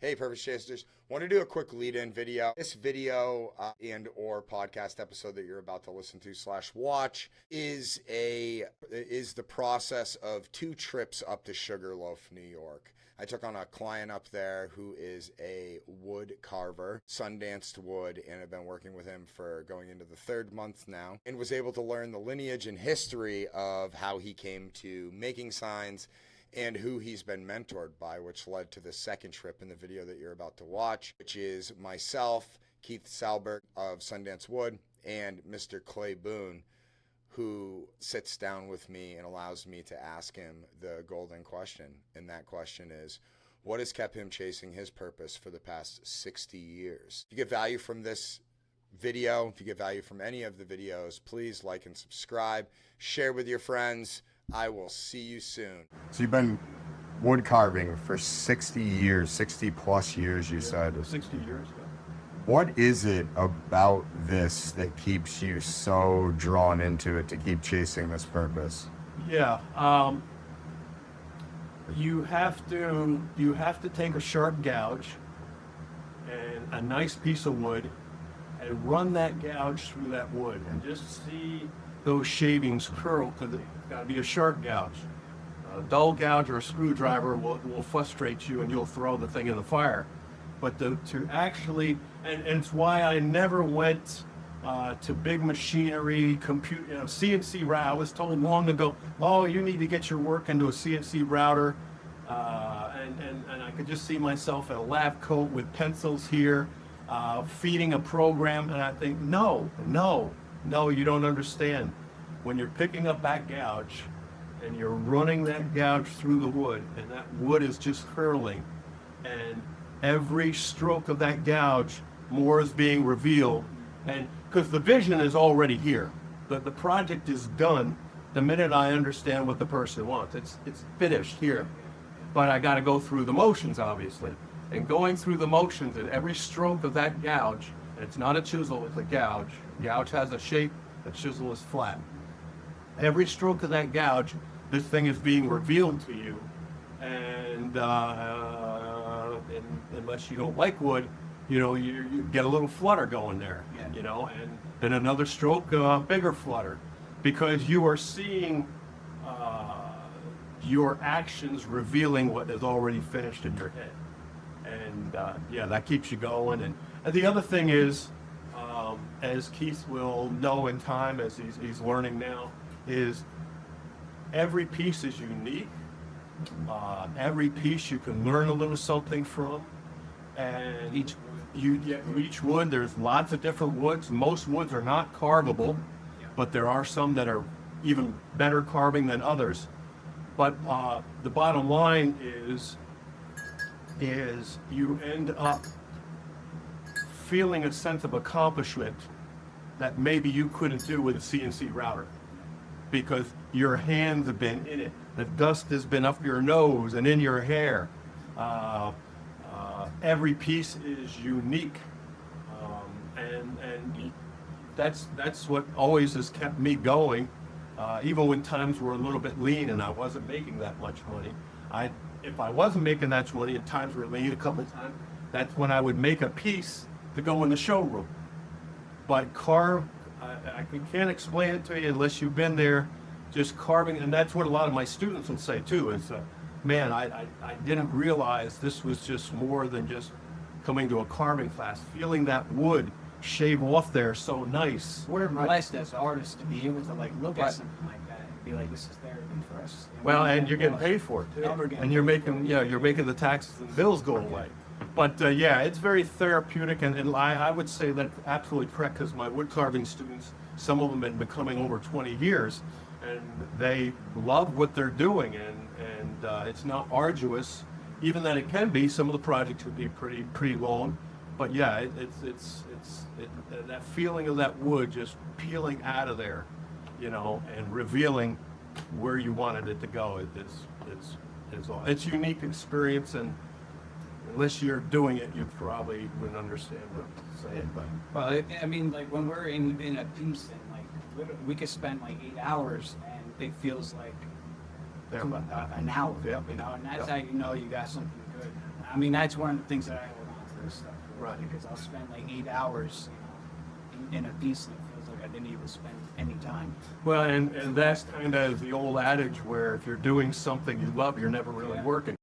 Hey, Purpose Chasers. Want to do a quick lead-in video. This video and or podcast episode that you're about to listen to / watch is the process of 2 trips up to Sugar Loaf, New York. I took on a client up there who is a wood carver, Sundanced Wood, and I've been working with him for going into the 3rd month now, and was able to learn the lineage and history of how he came to making signs and who he's been mentored by, which led to the 2nd trip in the video that you're about to watch, which is myself, Keith Salberg of Sundanced Wood, and Mr. Clay Boone, who sits down with me and allows me to ask him the golden question. And that question is, what has kept him chasing his purpose for the past 60 years? If you get value from this video, if you get value from any of the videos, please like and subscribe, share with your friends. I will see you soon. So you've been wood carving for 60 years, 60 plus years, you said. 60 years ago. What is it about this that keeps you so drawn into it to keep chasing this purpose? Yeah, you have to take a sharp gouge and a nice piece of wood and run that gouge through that wood and just see those shavings curl, because it's got to be a sharp gouge. A dull gouge or a screwdriver will frustrate you and you'll throw the thing in the fire. But to actually, and it's why I never went to big machinery, CNC router. I was told long ago, oh, you need to get your work into a CNC router. And I could just see myself in a lab coat with pencils here, feeding a program. And I think, no, you don't understand. When you're picking up that gouge and you're running that gouge through the wood, and that wood is just curling, and every stroke of that gouge, more is being revealed. And because the vision is already here, the project is done the minute I understand what the person wants. It's finished here, but I got to go through the motions, obviously. And going through the motions at every stroke of that gouge, and it's not a chisel, it's a gouge. Gouge has a shape, the chisel is flat. Every stroke of that gouge, this thing is being revealed to you. And unless you don't like wood, you get a little flutter going there, and then another stroke, bigger flutter, because you are seeing your actions revealing what is already finished in your head. And that keeps you going. And the other thing is, as Keith will know in time, as he's learning now, is every piece is unique. Every piece you can learn a little something from. And each wood, there's lots of different woods. Most woods are not carvable, but there are some that are even better carving than others. But the bottom line is you end up feeling a sense of accomplishment that maybe you couldn't do with a CNC router, because your hands have been in it. The dust has been up your nose and in your hair. Every piece is unique, and that's what always has kept me going. Even when times were a little bit lean and I wasn't making that much money. If I wasn't making that much money and times were lean a couple of times, that's when I would make a piece to go in the showroom. But I can't explain it to you unless you've been there, just carving. And that's what a lot of my students will say too, is man, I didn't realize this was just more than just coming to a carving class, feeling that wood shave off there so nice. We're blessed as artists to be able to look at something like that and be like, this is therapy for us. Well, and you're getting paid for it too. And you're making the taxes and bills go away. But it's very therapeutic, and I would say that's absolutely correct, because my wood carving students, some of them have been becoming over 20 years, and they love what they're doing, and it's not arduous, even that it can be. Some of the projects would be pretty long, but it's that feeling of that wood just peeling out of there, and revealing where you wanted it to go. It's a unique experience, and unless you're doing it, you probably wouldn't understand what I'm saying. But well, I mean, when we're in a piece, and we could spend 8 hours, and it feels like an hour, and that's how you know you got something good. I mean, that's one of the things that I hold on to this stuff for, Right. because I'll spend like 8 hours, in a piece and it feels like I didn't even spend any time. Well, and that's kind of the old adage where if you're doing something you love, you're never really Yeah. working.